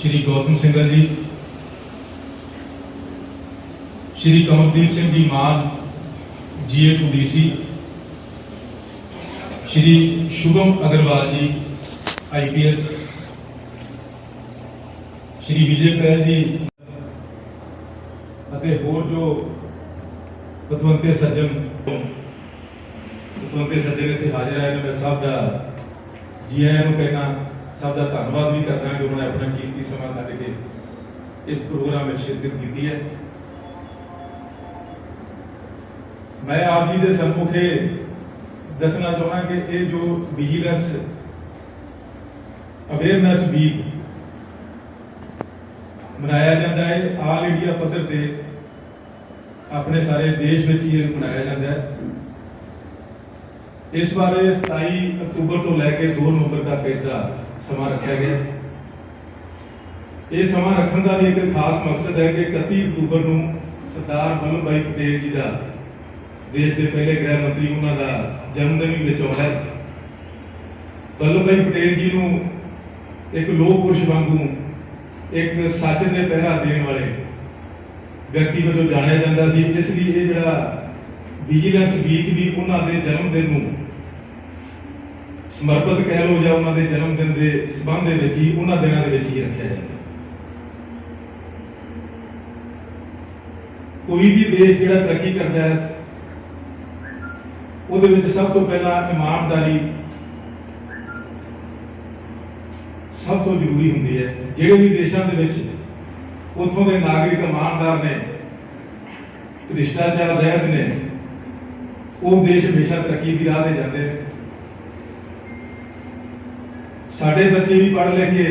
श्री गौतम सिंघल जी, श्री कमलदीप सिंह जी मान GA2DC, श्री शुभम अग्रवाल जी IPS, Shri Vijay पैल जी ਅਤੇ ਹੋਰ ਜੋ ਪਤਵੰਤੇ ਸੱਜਣ ਇੱਥੇ ਹਾਜ਼ਰ ਆਏ ਨੇ, ਮੈਂ ਸਭ ਦਾ ਜੀ ਆਇਆਂ ਨੂੰ ਕਹਿਣਾ, ਸਭ ਦਾ ਧੰਨਵਾਦ ਵੀ ਕਰਦਾ ਕਿ ਉਹਨਾਂ ਨੇ ਆਪਣਾ ਕੀਮਤੀ ਸਮਾਂ ਕੱਢ ਕੇ ਇਸ ਪ੍ਰੋਗਰਾਮ ਵਿੱਚ ਸ਼ਿਰਕਤ ਕੀਤੀ ਹੈ। ਮੈਂ ਆਪ ਜੀ ਦੇ ਸਨਮੁਖੇ ਦੱਸਣਾ ਚਾਹੁੰਦਾ ਕਿ ਇਹ ਜੋ ਵਿਜੀਲੈਂਸ ਅਵੇਅਰਨੈਸ ਵੀਕ ਮਨਾਇਆ ਜਾਂਦਾ ਹੈ, ਆਲ ਇੰਡੀਆ ਪੱਧਰ ਤੇ ਆਪਣੇ ਸਾਰੇ ਦੇਸ਼ ਵਿੱਚ ਹੀ ਮਨਾਇਆ ਜਾਂਦਾ ਹੈ। ਇਸ ਬਾਰੇ 27 ਅਕਤੂਬਰ ਤੋਂ ਲੈ ਕੇ 2 ਨਵੰਬਰ ਤੱਕ ਇਸ ਦਾ ਸਮਾਂ ਰੱਖਿਆ ਗਿਆ। ਇਹ ਸਮਾਂ ਰੱਖਣ ਦਾ ਵੀ ਇੱਕ ਖਾਸ ਮਕਸਦ ਹੈ ਕਿ 31 ਅਕਤੂਬਰ ਨੂੰ ਸਰਦਾਰ ਵੱਲਭ ਭਾਈ ਪਟੇਲ ਜੀ ਦਾ, ਦੇਸ਼ ਦੇ ਪਹਿਲੇ ਗ੍ਰਹਿ ਮੰਤਰੀ, ਉਹਨਾਂ ਦਾ ਜਨਮ ਦਿਨ ਵੀ ਵਿੱਚ ਆਉਂਦਾ ਹੈ। ਵੱਲਭ ਭਾਈ ਪਟੇਲ ਜੀ ਨੂੰ ਇੱਕ ਲੋਕ ਪੁਰਸ਼ ਵਾਂਗੂ, ਇੱਕ ਸੱਚ ਦੇ ਪਹਿਰਾ ਦੇਣ ਵਾਲੇ ਵਿਅਕਤੀ ਵਜੋਂ ਜਾਣਿਆ ਜਾਂਦਾ ਸੀ। ਇਸ ਲਈ ਇਹ ਜਿਹੜਾ ਵਿਜੀਲੈਂਸ ਵੀਕ ਵੀ ਉਹਨਾਂ ਦੇ ਜਨਮ ਦਿਨ ਨੂੰ ਸਮਰਪਿਤ ਕਹਿ ਲਓ, ਜਾਂ ਉਹਨਾਂ ਦੇ ਜਨਮ ਦਿਨ ਦੇ ਸੰਬੰਧ ਦੇ ਵਿੱਚ ਹੀ, ਉਹਨਾਂ ਦਿਨਾਂ ਦੇ ਵਿੱਚ ਹੀ ਰੱਖਿਆ ਜਾਂਦਾ। ਕੋਈ ਵੀ ਦੇਸ਼ ਜਿਹੜਾ ਤਰੱਕੀ ਕਰਦਾ ਹੈ, ਉਹਦੇ ਵਿੱਚ ਸਭ ਤੋਂ ਪਹਿਲਾਂ ਇਮਾਨਦਾਰੀ ਸਭ ਤੋਂ ਜ਼ਰੂਰੀ ਹੁੰਦੀ ਹੈ। ਜਿਹੜੇ ਵੀ ਦੇਸ਼ਾਂ ਦੇ ਵਿੱਚ ਉੱਥੋਂ ਦੇ ਨਾਗਰਿਕ ਇਮਾਨਦਾਰ ਨੇ, ਭ੍ਰਿਸ਼ਟਾਚਾਰ ਰਹਿਤ ਨੇ, ਉਹ ਦੇਸ਼ ਹਮੇਸ਼ਾ ਤਰੱਕੀ ਦੀ ਰਾਹ ਤੇ ਜਾਂਦੇ ਨੇ। ਸਾਡੇ ਬੱਚੇ ਵੀ ਪੜ੍ਹ ਲੈ ਕੇ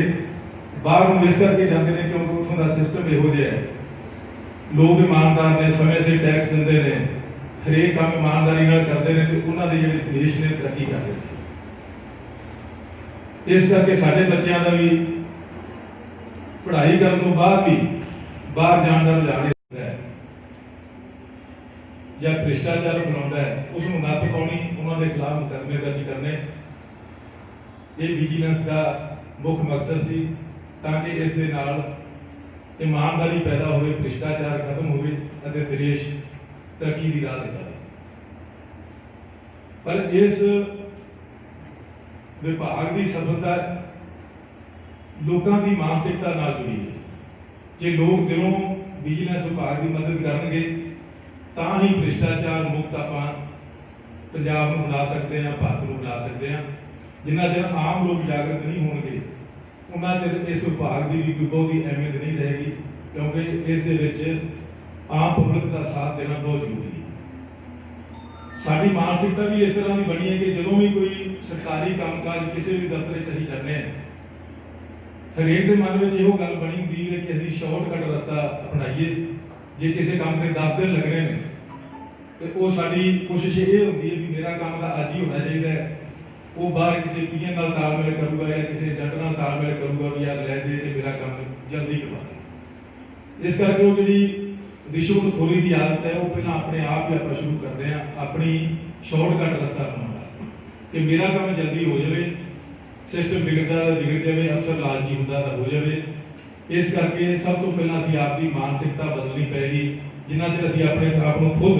ਬਾਹਰ ਨੂੰ ਇਸ ਕਰਕੇ ਜਾਂਦੇ ਨੇ ਕਿਉਂਕਿ ਉੱਥੋਂ ਦਾ ਸਿਸਟਮ ਇਹੋ ਜਿਹਾ ਹੈ, ਲੋਕ ਇਮਾਨਦਾਰ ਨੇ, ਸਮੇਂ ਸਿਰ ਟੈਕਸ ਦਿੰਦੇ ਨੇ, ਹਰੇਕ ਕੰਮ ਇਮਾਨਦਾਰੀ ਨਾਲ ਕਰਦੇ ਨੇ, ਤੇ ਉਹਨਾਂ ਦੇ ਜਿਹੜੇ ਦੇਸ਼ ਨੇ ਤਰੱਕੀ ਕਰਦੇ ਨੇ। ਇਸ ਕਰਕੇ ਸਾਡੇ ਬੱਚਿਆਂ ਦਾ ਵੀ ਪੜ੍ਹਾਈ ਕਰਨ ਤੋਂ ਬਾਅਦ ਵੀ ਬਾਹਰ ਜਾਣ ਦਾ ਰੁਝਾਨ ਹੈ, ਜਾਂ ਭ੍ਰਿਸ਼ਟਾਚਾਰ ਫੈਲਾਉਂਦਾ ਹੈ, ਉਸ ਨੂੰ ਨੱਥ ਪਾਉਣੀ, ਉਹਨਾਂ ਦੇ ਖਿਲਾਫ ਮੁਕੱਦਮੇ ਦਰਜ ਕਰਨੇ, ਇਹ ਵਿਜੀਲੈਂਸ ਦਾ ਮੁੱਖ ਮਕਸਦ ਸੀ, ਤਾਂ ਕਿ ਇਸ ਦੇ ਨਾਲ ਇਮਾਨਦਾਰੀ ਪੈਦਾ ਹੋਵੇ, ਭ੍ਰਿਸ਼ਟਾਚਾਰ ਖਤਮ ਹੋਵੇ ਅਤੇ ਦੇਸ਼ ਤਰੱਕੀ ਦੀ ਰਾਹ ਤੇ ਜਾਵੇ। ਪਰ ਇਸ ਵਿਭਾਗ ਦੀ ਸਫਲਤਾ ਲੋਕਾਂ ਦੀ ਮਾਨਸਿਕਤਾ ਨਾਲ ਜੁੜੀ ਹੈ। ਜੇ ਲੋਕ ਦਿਲੋਂ ਵਿਜੀਲੈਂਸ ਵਿਭਾਗ ਦੀ ਮਦਦ ਕਰਨਗੇ ਤਾਂ ਹੀ ਭ੍ਰਿਸ਼ਟਾਚਾਰ ਮੁਕਤ ਆਪਾਂ ਪੰਜਾਬ ਨੂੰ ਬਣਾ ਸਕਦੇ ਹਾਂ, ਭਾਰਤ ਨੂੰ ਬਣਾ ਸਕਦੇ ਹਾਂ। ਜਿੰਨਾ ਚਿਰ ਆਮ ਲੋਕ ਜਾਗਰਤ ਨਹੀਂ ਹੋਣਗੇ, ਉਹਨਾਂ ਚਿਰ ਇਸ ਵਿਭਾਗ ਦੀ ਵੀ ਕੋਈ ਬਹੁਤੀ ਅਹਿਮੀਅਤ ਨਹੀਂ ਰਹੇਗੀ, ਕਿਉਂਕਿ ਇਸ ਦੇ ਵਿੱਚ ਆਮ ਪਬਲਿਕ ਦਾ ਸਾਥ ਦੇਣਾ ਬਹੁਤ ਜ਼ਰੂਰੀ ਹੈ। ਸਾਡੀ ਮਾਨਸਿਕਤਾ ਵੀ ਇਸ ਤਰ੍ਹਾਂ ਦੀ ਬਣੀ ਹੈ ਕਿ ਜਦੋਂ ਵੀ ਕੋਈ ਸਰਕਾਰੀ ਕੰਮਕਾਜ ਕਿਸੇ ਵੀ ਦਫ਼ਤਰ 'ਚ ਅਸੀਂ ਜਾਂਦੇ ਹਾਂ, ਹਰੇਕ ਦੇ ਮਨ ਵਿੱਚ ਇਹੋ ਗੱਲ ਬਣੀ ਹੁੰਦੀ ਹੈ ਕਿ ਅਸੀਂ ਸ਼ਾਰਟਕਟ ਰਸਤਾ ਅਪਣਾਈਏ। ਜੇ ਕਿਸੇ ਕੰਮ ਤੇ 10 ਦਿਨ ਲੱਗਣੇ ਨੇ, ਤੇ ਉਹ ਸਾਡੀ ਕੋਸ਼ਿਸ਼ ਇਹ ਹੁੰਦੀ ਹੈ ਵੀ ਮੇਰਾ ਕੰਮ ਤਾਂ ਅੱਜ ਹੀ ਹੋਣਾ ਚਾਹੀਦਾ ਹੈ। ਉਹ ਬਾਹਰ ਕਿਸੇ ਪੀਐਨ ਨਾਲ ਤਾਲਮੇਲ ਕਰੂਗਾ ਜਾਂ ਕਿਸੇ ਏਜੰਟ ਨਾਲ ਤਾਲਮੇਲ ਕਰੂਗਾ ਵੀ ਯਾਰ ਲੈ ਦੇ ਤੇ ਮੇਰਾ ਕੰਮ ਜਲਦੀ ਕਰਵਾ ਦੇ। ਇਸ ਕਰਕੇ ਉਹ ਜਿਹੜੀ ਰਿਸ਼ਵਤਖੋਰੀ ਦੀ ਆਦਤ ਹੈ, ਉਹ ਪਹਿਲਾਂ ਆਪਣੇ ਆਪ ਹੀ ਆਪਾਂ ਸ਼ੁਰੂ ਕਰਦੇ ਹਾਂ, ਆਪਣੀ ਸ਼ਾਰਟਕਟ ਰਸਤਾ ਬਣਾਉਣ ਵਾਸਤੇ, ਕਿ ਮੇਰਾ ਕੰਮ ਜਲਦੀ ਹੋ ਜਾਵੇ, ਸਿਸਟਮ ਵਿਗੜਦਾ ਤਾਂ ਵਿਗੜ ਜਾਵੇ, ਅਫਸਰ ਲਾਲਚੀ ਹੁੰਦਾ ਤਾਂ ਹੋ ਜਾਵੇ। ਇਸ ਕਰਕੇ ਸਭ ਤੋਂ ਪਹਿਲਾਂ ਅਸੀਂ ਆਪ ਦੀ ਮਾਨਸਿਕਤਾ ਬਦਲਣੀ ਪਏਗੀ। ਜਿੰਨਾ ਚਿਰ ਅਸੀਂ ਆਪਣੇ ਆਪ ਨੂੰ ਖੁਦ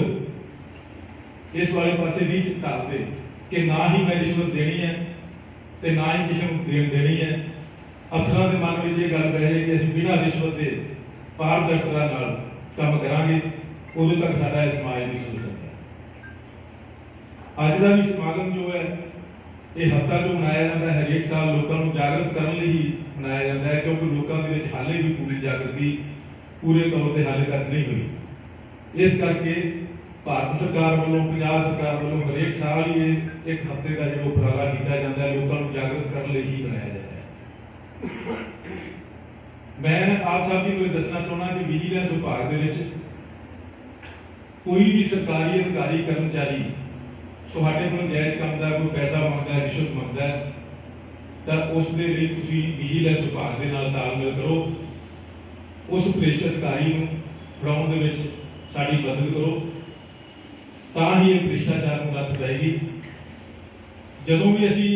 ਇਸ ਵਾਲੇ ਪਾਸੇ ਨਹੀਂ ਢਾਲਦੇ ਕਿ ਨਾ ਹੀ ਮੈਂ ਰਿਸ਼ਵਤ ਦੇਣੀ ਹੈ ਤੇ ਨਾ ਹੀ ਕਿਸੇ ਨੂੰ ਦੇਣੀ ਹੈ, ਅਫਸਰਾਂ ਦੇ ਮਨ ਵਿੱਚ ਇਹ ਗੱਲ ਪੈ ਜਾਏ ਕਿ ਅਸੀਂ ਬਿਨਾਂ ਰਿਸ਼ਵਤ ਦੇ ਪਾਰਦਰਸ਼ਤਾ ਨਾਲ ਕੰਮ ਕਰਾਂਗੇ, ਉਦੋਂ ਤੱਕ ਸਾਡਾ ਇਸ ਸਮਾਜ ਨਹੀਂ ਸੁਧਰ ਸਕਦਾ। ਅੱਜ ਦਾ ਵੀ ਸਮਾਗਮ ਜੋ ਹੈ, ਇਹ ਹਫ਼ਤਾ ਜੋ ਮਨਾਇਆ ਜਾਂਦਾ ਹੈ, ਹਰੇਕ ਸਾਲ ਲੋਕਾਂ ਨੂੰ ਜਾਗਰਤ ਕਰਨ ਲਈ ਹੀ ਮਨਾਇਆ ਜਾਂਦਾ ਹੈ, ਕਿਉਂਕਿ ਲੋਕਾਂ ਦੇ ਵਿੱਚ ਹਾਲੇ ਵੀ ਪੂਰੀ ਜਾਗਰਤੀ ਪੂਰੇ ਤੌਰ ਤੇ ਹਾਲੇ ਤੱਕ ਨਹੀਂ ਹੋਈ। ਇਸ ਕਰਕੇ ਭਾਰਤ ਸਰਕਾਰ ਵੱਲੋਂ, ਪੰਜਾਬ ਸਰਕਾਰ ਵੱਲੋਂ ਹਰੇਕ ਸਾਲ ਹੀ ਇਹ ਇੱਕ ਹਫ਼ਤੇ ਦਾ ਜਿਹੜਾ ਉਪਰਾਲਾ ਕੀਤਾ ਜਾਂਦਾ ਹੈ, ਲੋਕਾਂ ਨੂੰ ਜਾਗਰਤ ਕਰਨ ਲਈ ਹੀ ਬਣਾਇਆ ਜਾਂਦਾ ਹੈ। ਮੈਂ ਆਪ ਸਭ ਜੀ ਨੂੰ ਦੱਸਣਾ ਚਾਹੁੰਦਾ ਕਿ ਵਿਜੀਲੈਂਸ ਵਿਭਾਗ ਦੇ ਵਿੱਚ ਕੋਈ ਵੀ ਸਰਕਾਰੀ ਅਧਿਕਾਰੀ, ਕਰਮਚਾਰੀ ਤੁਹਾਡੇ ਕੋਲ ਜਾਇਜ਼ ਕੰਮ ਦਾ ਕੋਈ ਪੈਸਾ ਮੰਗਦਾ ਹੈ, ਰਿਸ਼ਵਤ ਮੰਗਦਾ ਹੈ, ਤਾਂ ਉਸ ਦੇ ਲਈ ਤੁਸੀਂ ਵਿਜੀਲੈਂਸ ਵਿਭਾਗ ਦੇ ਨਾਲ ਤਾਲਮੇਲ ਕਰੋ। ਉਸ ਭ੍ਰਿਸ਼ਟ ਅਧਿਕਾਰੀ ਨੂੰ ਫੜਾਉਣ ਦੇ ਵਿੱਚ ਸਾਡੀ ਮਦਦ ਕਰੋ, ਤਾਂ ਹੀ ਇਹ ਭ੍ਰਿਸ਼ਟਾਚਾਰ ਨੂੰ ਨੱਥ ਪਏਗੀ। ਜਦੋਂ ਵੀ ਅਸੀਂ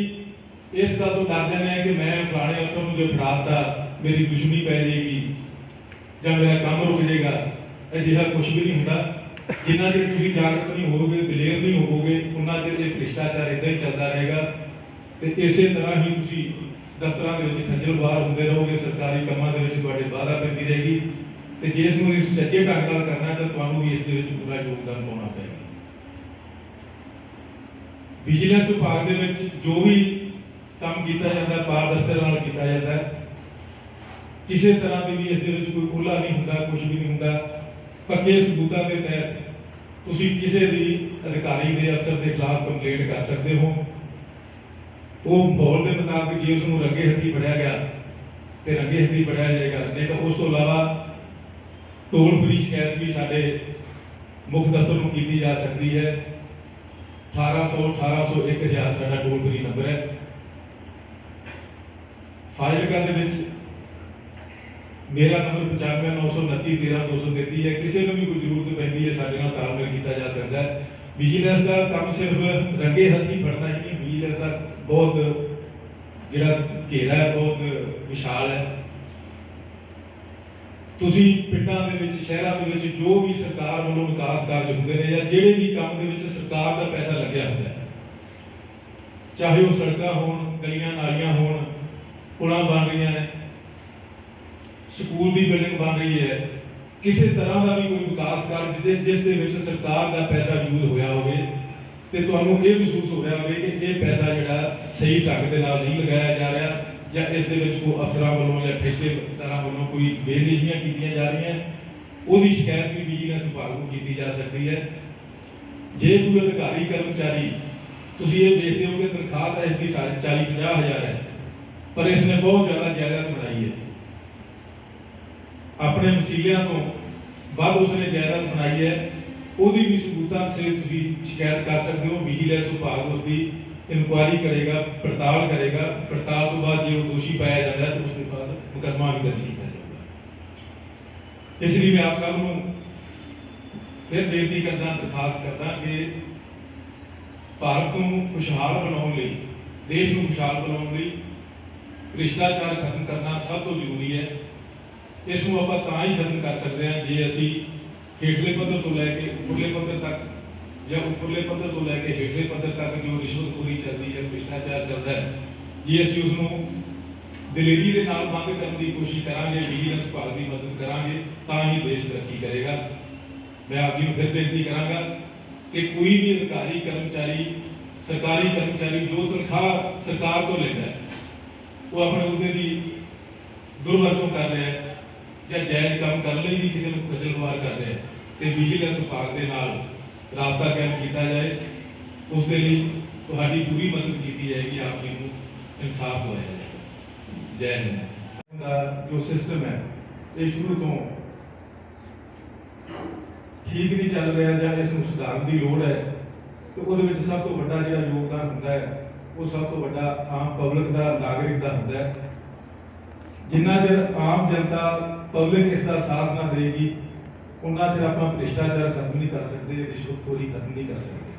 ਇਸ ਗੱਲ ਤੋਂ ਡਰ ਜਾਂਦੇ ਹਾਂ ਕਿ ਮੈਂ ਫਲਾਣੇ ਅਫਸਰ ਨੂੰ ਜੇ ਫੜਾਤਾ मेरी दुश्मनी पै जाएगी ਜਾਂ मेरा काम रुक जाएगा, अजिहा कुछ भी नहीं होंदा। जिन्ना चਿਰ ਤੁਸੀਂ ਜਾਗਰੂਕ नहीं ਹੋਵੋਗੇ, ਦਲੇਰ नहीं ਹੋਵੋਗੇ, उन्ना चਿਰ ਇਹ ਭ੍ਰਿਸ਼ਟਾਚਾਰ इदां ही चलता रहेगा ਤੇ ਇਸੇ ਤਰ੍ਹਾਂ ਹੀ ਤੁਸੀਂ ਦਫ਼ਤਰਾਂ ਦੇ ਵਿੱਚ ਖੱਜਲ-ਖੁਆਰ ਹੁੰਦੇ ਰਹੋਗੇ, ਸਰਕਾਰੀ ਕੰਮਾਂ ਦੇ ਵਿੱਚ ਤੁਹਾਡੇ ਵਾਧਾ ਪੈਂਦੀ ਰਹੇਗੀ ਤੇ ਜੇ ਇਸ ਨੂੰ ਇਸ ਸੱਚੇ ਢੰਗ ਨਾਲ ਕਰਨਾ ਤਾਂ ਤੁਹਾਨੂੰ ਵੀ ਇਸ ਦੇ ਵਿੱਚ ਪੂਰਾ ਯੋਗਦਾਨ ਪਾਉਣਾ ਪਏਗਾ। ਵਿਜੀਲੈਂਸ ਵਿਭਾਗ ਦੇ ਵਿੱਚ ਜੋ ਵੀ ਕੰਮ ਕੀਤਾ ਜਾਂਦਾ ਪਾਰਦਰਸ਼ਤਾ ਨਾਲ ਕੀਤਾ ਜਾਂਦਾ, ਕਿਸੇ ਤਰ੍ਹਾਂ ਦੀ ਵੀ ਇਸ ਦੇ ਵਿੱਚ ਕੋਈ ਓਲਾ ਨਹੀਂ ਹੁੰਦਾ, ਕੁਝ ਵੀ ਨਹੀਂ ਹੁੰਦਾ। ਪੱਕੇ ਸਬੂਤਾਂ ਦੇ ਤਹਿਤ ਤੁਸੀਂ ਕਿਸੇ ਵੀ ਅਧਿਕਾਰੀ ਦੇ ਅਫਸਰ ਦੇ ਖਿਲਾਫ ਕੰਪਲੇਂਟ ਕਰ ਸਕਦੇ ਹੋ। ਉਹ ਮਾਹੌਲ ਦੇ ਮੁਤਾਬਕ ਜੇ ਉਸ ਨੂੰ ਰੰਗੇ ਹੱਥੀਂ ਫੜਿਆ ਗਿਆ ਤੇ ਰੰਗੇ ਹੱਥੀਂ ਫੜਿਆ ਜਾਏਗਾ, ਨਹੀਂ ਤਾਂ ਉਸ ਤੋਂ ਇਲਾਵਾ ਟੋਲ ਫ੍ਰੀ ਸ਼ਿਕਾਇਤ ਵੀ ਸਾਡੇ ਮੁੱਖ ਦਫ਼ਤਰ ਨੂੰ ਕੀਤੀ ਜਾ ਸਕਦੀ ਹੈ। 1800 1800 1000 ਸਾਡਾ ਟੋਲ ਫ੍ਰੀ ਨੰਬਰ ਹੈ। ਫਾਜ਼ਿਲਕਾ ਦੇ ਵਿੱਚ मेरा नंबर 95 929 13 233 है। किसी को भी कोई जरूरत पैंती है साडे नाल तालमेल किया जा सकता है। विजिलेंस का काम सिर्फ रंगे हथी फड़ना ही नहीं, विजिलेंस का बहुत जिहड़ा घेरा है बहुत विशाल है। तुसी पिंडां दे विच शहरां दे विच जो भी सरकार वालों विकास कार्य हुंदे ने या जिहड़े भी काम दे विच सरकार का पैसा लग्या हुंदा है, चाहे वो सड़कां होण, गलियां नालियां होण, पुलां बन रही हैं, स्कूल की बिल्डिंग बन रही है, किसी तरह का भी कोई विकास कार्य जिस दे विच सरकार का पैसा यूज होया होवे ते तुहानूं ये महसूस हो रहा होवे कि ये पैसा जिहड़ा सही ढंग दे नाल नहीं लगाया जा रहा या इस दे विच कोई अफसरां वालों या ठेकेदारां वालों कोई बेनियमियां कीतियां जा रही हैं, उसकी शिकायत भी विजिलेंस विभाग को की जा सकती है। जे कोई अधिकारी कर्मचारी तुसीं ये देखते हो कि तनख्वाह तो इसकी 40-50 हज़ार है, पर इसने बहुत ज़्यादा जायदाद बनाई है, अपने वसीलियां तो बाद उसने जायदाद बनाई है, ਉਹਦੀ भी सबूतां से तुसीं शिकायत कर सकते हो। विजिलेंस विभाग उसकी इंक्वायरी करेगा, पड़ताल करेगा, पड़ताल तो बाद जो दोषी पाया जाता है तो उसके बाद मुकदमा भी दर्ज किया जाएगा। इसलिए मैं आप सब फिर बेनती करना, दरखास्त करना कि भारत को खुशहाल बनाने लई, देश को खुशहाल बनाने लई भ्रिष्टाचार खत्म करना सब तो जरूरी है। इस ਨੂੰ ਆਪਾਂ ਤਾਂ ਹੀ ਖਤਮ ਕਰ ਸਕਦੇ ਹਾਂ ਜੇ ਅਸੀਂ ਹੇਠਲੇ ਪੱਧਰ ਤੋਂ ਲੈ ਕੇ ਉੱਪਰਲੇ ਪੱਧਰ ਤੱਕ ਜਾਂ ਉੱਪਰਲੇ ਪੱਧਰ ਤੋਂ ਲੈ ਕੇ ਹੇਠਲੇ ਪੱਧਰ ਤੱਕ ਜੋ ਰਿਸ਼ਵਤਖੋਰੀ ਚੱਲਦੀ ਹੈ, ਭ੍ਰਿਸ਼ਟਾਚਾਰ ਚੱਲਦਾ ਹੈ, ਜੇ ਅਸੀਂ ਉਸ ਨੂੰ ਦਲੇਰੀ ਦੇ ਨਾਲ ਬੰਦ ਕਰਨ ਦੀ ਕੋਸ਼ਿਸ਼ ਕਰਾਂਗੇ, ਵਿਜੀਲੈਂਸ ਵਿਭਾਗ ਦੀ ਮਦਦ ਕਰਾਂਗੇ, ਤਾਂ ਹੀ ਦੇਸ਼ ਤਰੱਕੀ ਕਰੇਗਾ। मैं आप जी को फिर बेनती करांगा कि कोई भी अधिकारी कर्मचारी, सरकारी कर्मचारी जो तनख्वाह सरकार तो लेता है वो अपने अहुदे की दुर्वरतों कर रहे हैं या जायज़ काम करने लिए भी किसी को खजल खुआर कर रहे हैं, तो विजिलेंस विभाग के नाल राबता कायम किया जाए, उसके लिए तुहाडी पूरी मदद की जाएगी, आप जी को इंसाफ दिलाया जाएगा। जय हिंद। जो सिस्टम है ये शुरू तो ठीक नहीं चल रहा या इसमें सुधार की लोड़ है, तो वो सब तो बड़ा जो योगदान होता है वो सब तो बड़ा आम पब्लिक का, नागरिक का होता है। जिन्ना चਿਰ आम जनता पब्लिक इसका साथ ना देगी उन्ना चਿਰ आप भ्रिष्टाचार खत्म नहीं कर सकते, रिश्वतखोरी खत्म नहीं कर सकते।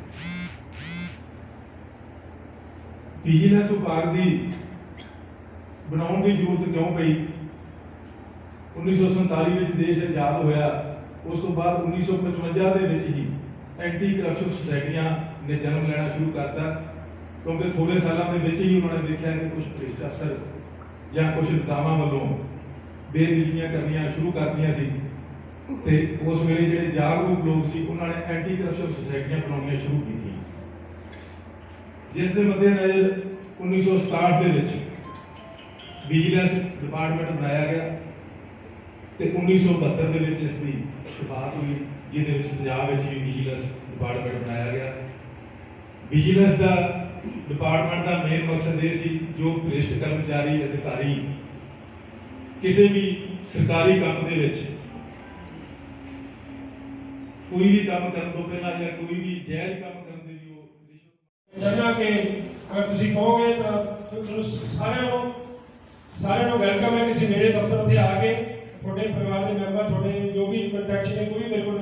विजिलेंस विभाग की बनाने की जरूरत क्यों पई? 1947 में देश आजाद होया, उस तो बाद 1955 ਦੇ ਵਿੱਚ ही एंटी करप्शन सोसाइटियां ने जन्म लेना शुरू करता, क्योंकि थोड़े सालों के विच ही उन्होंने देखा कि कुछ भ्रिष्ट अफसर या कुछ नेतावां वालों बेनियमियां करनियां शुरू कर दियां सी, ते उस वेले जिहड़े जागरूक लोग सी उन्होंने एंटी करप्शन सोसाइटियां बनाउणियां शुरू कीतियां, जिस दे मद्देनज़र 1967 ਦੇ ਵਿੱਚ विजिलेंस डिपार्टमेंट बनाया गया ਤੇ 1972 ਦੇ ਵਿੱਚ ਇਸ ਦੀ ਸ਼ੁਰੂਆਤ ਹੋਈ, ਜਿਹਦੇ ਵਿੱਚ ਪੰਜਾਬ ਵਿੱਚ ਵੀ ਵਿਜੀਲੈਂਸ ਡਿਪਾਰਟਮੈਂਟ ਬਣਾਇਆ ਗਿਆ। ਵਿਜੀਲੈਂਸ ਦਾ ਡਿਪਾਰਟਮੈਂਟ ਦਾ ਮੇਨ ਮਕਸਦ ਇਹ ਸੀ ਜੋ ਭ੍ਰਿਸ਼ਟ ਕਰਮਚਾਰੀ, ਅਧਿਕਾਰੀ ਕਿਸੇ ਵੀ ਸਰਕਾਰੀ ਕੰਮ ਦੇ ਵਿੱਚ ਕੋਈ ਵੀ ਕੰਮ ਕਰਨ ਤੋਂ ਪਹਿਲਾਂ ਜਾਂ ਕੋਈ ਵੀ ਜਾਇਜ਼ ਕੰਮ ਕਰਨ ਦੇ ਲਈ ਉਹ ਰਿਸ਼ਵਤ ਚਾਹੁੰਦਾ ਕਿ ਅਗਰ ਤੁਸੀਂ ਕਹੋਗੇ ਤਾਂ ਸਾਰਿਆਂ ਨੂੰ ਵੈਲਕਮ ਹੈ ਕਿ ਤੁਸੀਂ ਮੇਰੇ ਦਫ਼ਤਰ ਤੇ ਆ ਕੇ थोड़े परिवार के मेंबर थोड़े जो भी कंटेक्ट है कोई मेरे को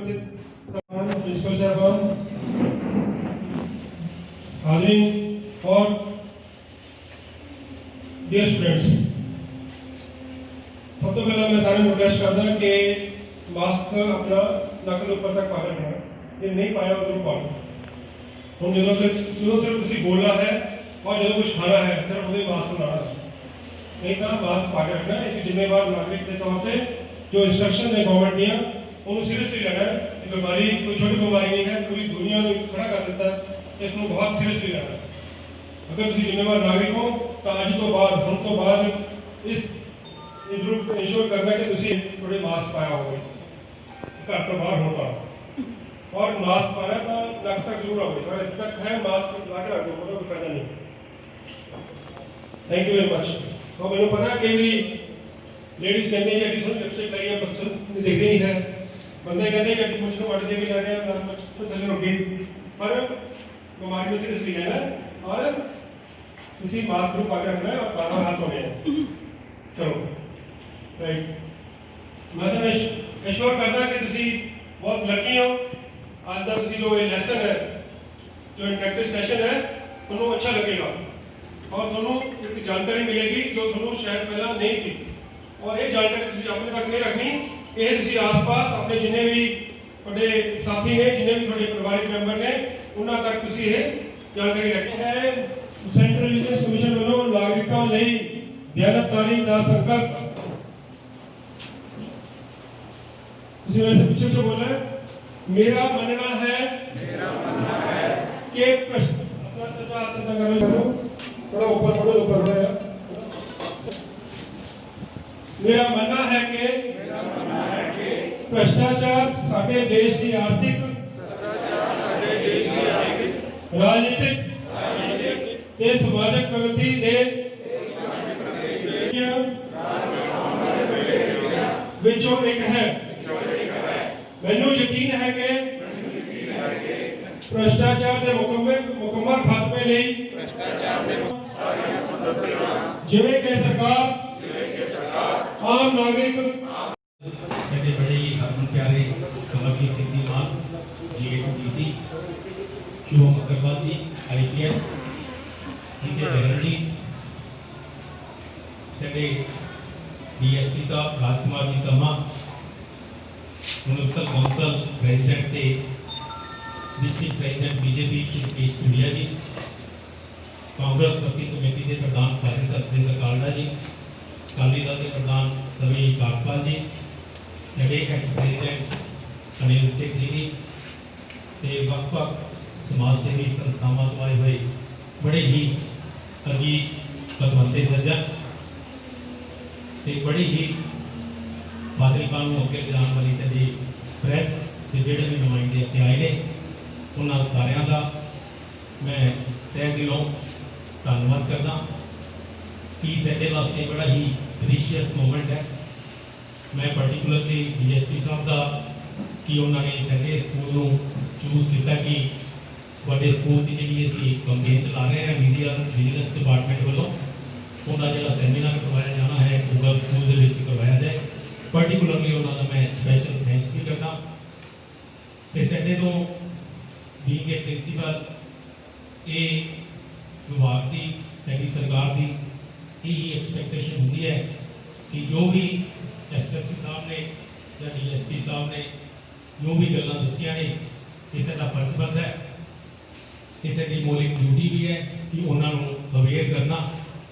प्रिंसिपल साहब हाजिरीन और डियर स्टूडेंट्स, ਸਭ ਤੋਂ ਪਹਿਲਾਂ ਮੈਂ ਸਾਰਿਆਂ ਨੂੰ ਰਿਕਵੈਸਟ ਕਰਦਾ ਕਿ ਮਾਸਕ ਆਪਣਾ ਨੱਕ ਦੇ ਉੱਪਰ ਤੱਕ ਪਾ ਕੇ ਰੱਖਣਾ, ਜੇ ਨਹੀਂ ਪਾਇਆ ਉਦੋਂ ਪਾ ਲਓ। ਹੁਣ ਜਦੋਂ ਸਿਰਫ ਤੁਸੀਂ ਬੋਲਣਾ ਹੈ और जो कुछ खाना है सिर्फ उसे मास्क लगाना है, नहीं तो मास्क पा के रखना है। एक जिम्मेवार नागरिक के तौर पे जो इंस्ट्रक्शन है गवर्नमेंट दिया उन्होंने सीरियसली लेना है। ये बीमारी कोई छोटी बीमारी नहीं है, पूरी दुनिया को खड़ा कर देता है, इसको बहुत सीरियसली लेना है। अगर तुम जिम्मेवार नागरिक हो तो अज तो बाद हम तो बाद इस जरूर इंश्योर करना कि तुम थोड़े मास्क पाया हो, घर तो बाहर होता और मास्क पाना तो नक तक जरूर आओ, अगर तक है मास्क ला के रख दो, कोई फायदा नहीं। Thank you very much. तो मैंने पता है कि लेडीज कहते हैं कि सोनी लिपस्टिक लाई है बस दिखती नहीं है, बंदे कहते हैं कि मुझको वट दे भी ला रहे हैं कुछ तो थले रुक गई, पर बीमारी में सीरियसली लेना है और किसी मास्क को पकड़ रखना है और बार हाथ धोने हैं। चलो राइट, मैं तो एश्योर करता कि तुसी बहुत लकी हो। आज का तुसी जो लेसन है, जो इंटरेक्टिव सेशन है, उन्होंने अच्छा लगेगा और दोनों एक जानकारी मिलेगी जो दोनों शायद पहला नहीं सी, और ये जानकारी तुसी अपने तक नहीं रखनी, ये तुसी आस-पास अपने जिन्ने भी बड़े साथी ने, जिन्ने भी थोड़े परिवारिक मेंबर ने, उन्हां तक तुसी ये जानकारी रखनी है। सेंट्रल विजिलेंस कमीशन ਵੱਲੋਂ ਨਾਗਰਿਕਾਂ ਲਈ ਦਿਆਨਤਦਾਰੀ ਦਾ ਸੰਕਲਪ, तुसी वैसे पीछे से बोलना है, मेरा मानना है कि अपना सच्चा आत्मसंघर्ष करो, थोड़ा ऊपर हो यार। मेरा मानना है कि भ्रष्टाचार साडे देश की आर्थिक, राजनीतिक ते समाजिक प्रगति दे विचों एक है। मैनू यकीन है कि भ्रष्टाचार के मुकम्मल खात्मे ਲਈ जिवें कि सरकार आम नागरिक बड़े बड़े हरमन प्यारे कमलजीत सिंह जी मान GATTC, शुभम अग्रवाल जी IPS, DJ बहल जी, साडे DSP साहब Rajkumar ji Sharma, municipal council president ते डिस्ट्रिक्ट प्रेसिडेंट BJP श्री स्टूडिया जी, कांग्रेस भर्ती कमेटी के प्रधान फाजिल सुरेंद्र कालड़ा जी, अकाली दल के प्रधान सवी काकपाल जी, साडे एक्स प्रेसिडेंट अनिल सिंह जी ते वक्-वक् समाज सेवी संस्थावां तो आए हुए बड़े ही अजीज पतवंते सज्जन ते बड़े ही फाजिलका नूं अगे जाण वाली साडी प्रेस ते जिहड़े भी नुमाइंदे इत्थे आए ने, उन्हां सारियां दा मैं तहे दिलों धन्नवाद करदा कि साडे वास्ते बड़ा ही प्रीशियस मोमेंट है। मैं पर्टिकुलरली DSP साहब का कि उन्होंने साडे स्कूल नूं चूज किया कि तुहाडे स्कूल की जिहड़ी असीं कंपेन चला रहे हैं मीडिया विजिलेंस डिपार्टमेंट वालों, उनका जिहड़ा सैमीनार करवाया जाना है वो गर्ल्स स्कूल दे विच करवाया जाए। पर्टिकुलरली उन्होंने मैं स्पैशल थैंक्स भी करता। ते साडे तो बीइंग ए प्रिंसीपल ये विभाग की साडी सरकार की यही एक्सपैक्टेशन होती है कि जो भी SSP साहब ने या DSP साहब ने जो भी गल्लां दसियां ने, ये साडा फर्ज बनता है, ये साडी मौलिक ड्यूटी भी है कि उन्होंने अवेयर करना।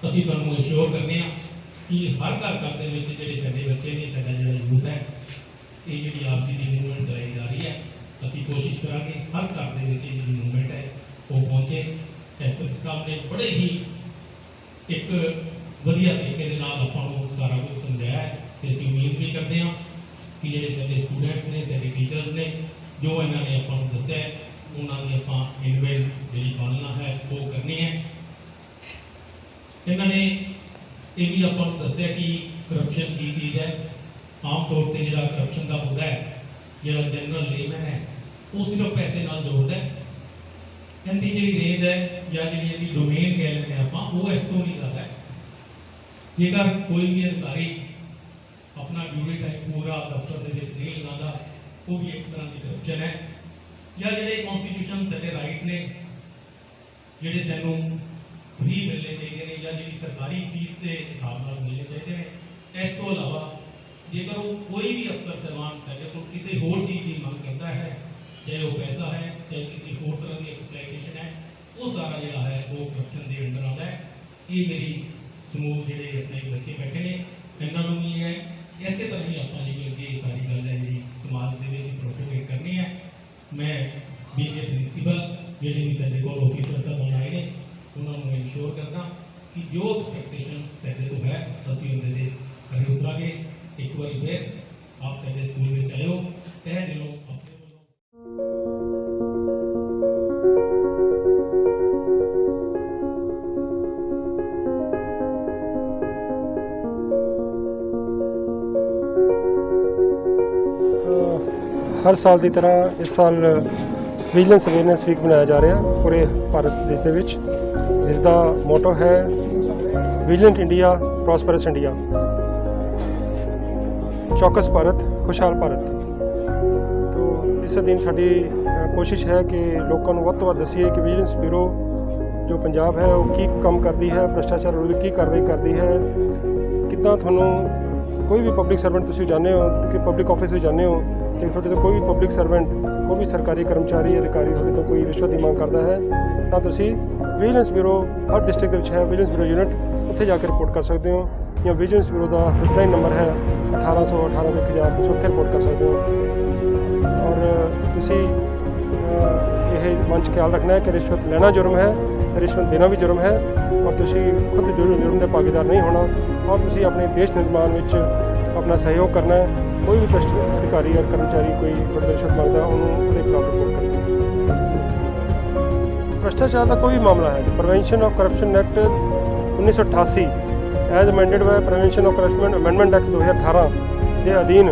असीं तुहानूं अश्योर करने कि हर घर के जिहड़े साडे बच्चे ने, साडा जिहड़ा यूथ है, ये जिहड़ी आपसी दी मूवमेंट चलाई जा रही है, असीं कोशिश करांगे हर घर के जिहड़ी मूवमेंट है वो पहुंचे। SSP साहब ने बड़े ही एक वधिया तरीके दे नाल आपां नूं सारा कुछ समझाया है ते असीं उम्मीद भी करते हैं कि जिहड़े साडे स्टूडेंट्स ने, साडे टीचर्स ने, जो इन्होंने आपां नूं दस्सिया है उन्हां दी आपां इनबिल्ट जिहड़ी पालना है वो करनी है। इन्होंने ये भी आपां नूं दस्सिया कि करप्शन की चीज़ है। आम तौर पर जिहड़ा करप्शन का मुद्दा है, जिहड़ा जनरल लेमैन है, वो सिर्फ पैसे नाल जोड़ता है। इनकी जी रेंज है या जी डोमेन कह लेते हैं आप, वो इस तो नहीं ज़्यादा है। जेकर कोई भी अधिकारी अपना ड्यूटी टाइम पूरा दफ्तर के नहीं लगाता, वो भी एक तरह की करप्शन है। या जोड़े कॉन्स्टिट्यूशन साडे राइट ने, जोड़े सैनू फ्री मिलने चाहिए ने, या जी सरकारी फीस के हिसाब नाल मिलने चाहिए ने, इस तो इलावा कोई भी अफसर साहबान साढ़े को किसी होर चीज़ की मंग करता है, चाहे वो पैसा है, चाहे किसी होर तरह की एक्सप्लाइटेशन है, वो सारा जिहड़ा है वो करप्शन के अंडर आता है। ये मेरी समूह जिहड़े अपने बच्चे बैठे ने इन्हों भी है इसे तरह ही आप जी अगे सारी गल है जी समाज के प्रोपोगेट करनी है। मैं बीजे प्रिंसीपल जिहड़े भी साडे कोल ऑफिसर साहब आए ने उन्होंने इंश्योर करदा कि जो एक्सपैक्टेशन साडे तो है असीं उहदे ते खरे उतरांगे। एक बार फिर आप साडे स्कूल में आयो तह दिलों अपने वालों हर साल की तरह इस साल विजिलेंस अवेयरनेस वीक मनाया जा रहा है पूरे भारत देश के विच, जिसका मोटो है विजिलेंट इंडिया प्रॉस्परस इंडिया, चौकस भारत खुशहाल भारत। तो इस दिन साड़ी कोशिश है कि लोगों को वध तो वध दसीए कि विजिलेंस ब्यूरो जो पंजाब है वो की काम करती है, भ्रष्टाचार विरुद्ध की कार्रवाई करती है, कितना थानू कोई भी पब्लिक सर्वेंट तुसीं जाने हो कि पब्लिक ऑफिस में जाने हो कि थोड़े तो कोई भी पब्लिक सर्वेंट कोई भी सरकारी कर्मचारी अधिकारी थोड़े तो कोई रिश्वत की मांग करता है तो तुसी विजिलेंस ब्यूरो हर डिस्ट्रिक्ट के है विजिलेंस ब्यूरो यूनिट उत्थे जाकर रिपोर्ट कर सकते हो, या विजिलेंस ब्यूरो का हेल्पलाइन नंबर है 1800 उत्थे रिपोर्ट कर सकते हो। और तुसी यह मंच ख्याल रखना है कि रिश्वत लेना जुर्म है, रिश्वत देना भी जुर्म है, और तुसी खुद जुर्म के भागीदार नहीं होना, और तुसी अपने देश निर्माण में अपना सहयोग करना है। कोई भी भ्रष्ट अधिकारी या कर्मचारी कोई थोड़ी रिश्वत मांगता है उन्होंने खिलाफ रिपोर्ट करनी। भ्रष्टाचार का कोई भी मामला है, prevention of corruption act 1988 as amended by prevention of corruption amendment act 2018 के अधीन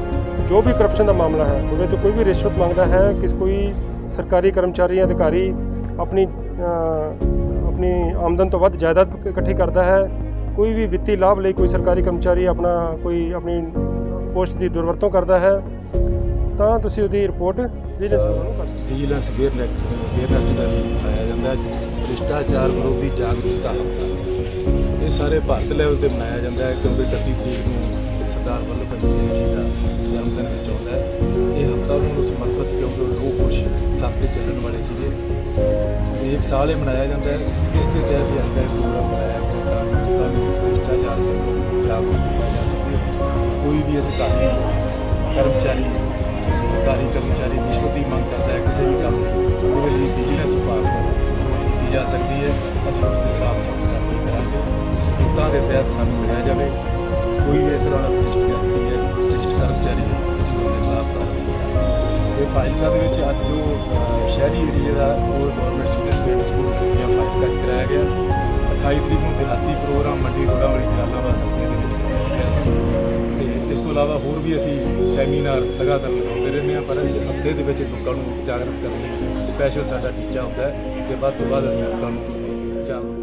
जो भी करप्शन का मामला है, थोड़े तो कोई भी रिश्वत मांगता है कि कोई सरकारी कर्मचारी या अधिकारी अपनी आमदन तो वध जायदाद इकट्ठी करता है, कोई भी वित्तीय लाभ लिए कोई सरकारी कर्मचारी अपना कोई अपनी पोस्ट की दुर्वरतों करता है तो तुसी उहदी रिपोर्ट विजिलेंस ब्यूरो नूं कर सकते हो। विजिलेंस अवेयरनेस डे मनाया जाता है, भ्रष्टाचार विरोधी जागरूकता हफ्ता। ये सारे भारत लैवल पर मनाया जाता है क्योंकि 31 तरीक को सरदार वल्लभ भाई पटेल जी का जन्मदिन में आता है। ये हफ्ता उन्होंने समर्पित क्योंकि वो कुछ साथ चलने वाले थे, एक साल ही मनाया जाता है। इस के तहत ही अगला प्रोग्राम बनाया गया ताकि भ्रष्टाचार के लोग जागरूक किया जा सके। कोई भी अधिकारी कर्मचारी सरकारी कर्मचारी रिश्वत की मांग करता है किसी भी काम में, उसके लिए विजिलेंस विभाग अप्रोच की जा सकती है। असं उसके खिलाफ सख्त कार्रवाई करेंगे, सबूतों के तहत सानू मिलिया जाए। कोई भी इस तरह का भ्रष्ट व्यक्ति है, भ्रष्ट कर्मचारी है, असं उसके खिलाफ कार्रवाई करेंगे। ये फाइलका के अज जो शहरी एरिए का और गौरमेंट सीनियर सैकेंडरी स्कूल फाइलका कराया गया। 28 तरीक को देहाती प्रोग्राम मंडी रोड़ा वाली जलालाबाद हल्के के कराया गया। इस तो इलावा होर भी असी सैमीनार लगातार लगाते रहते हैं, पर इस हफ्ते के लोगों को जागरूक करने स्पैशल साडा टीचा होता है कि वध तो वध लोगों को जागरूक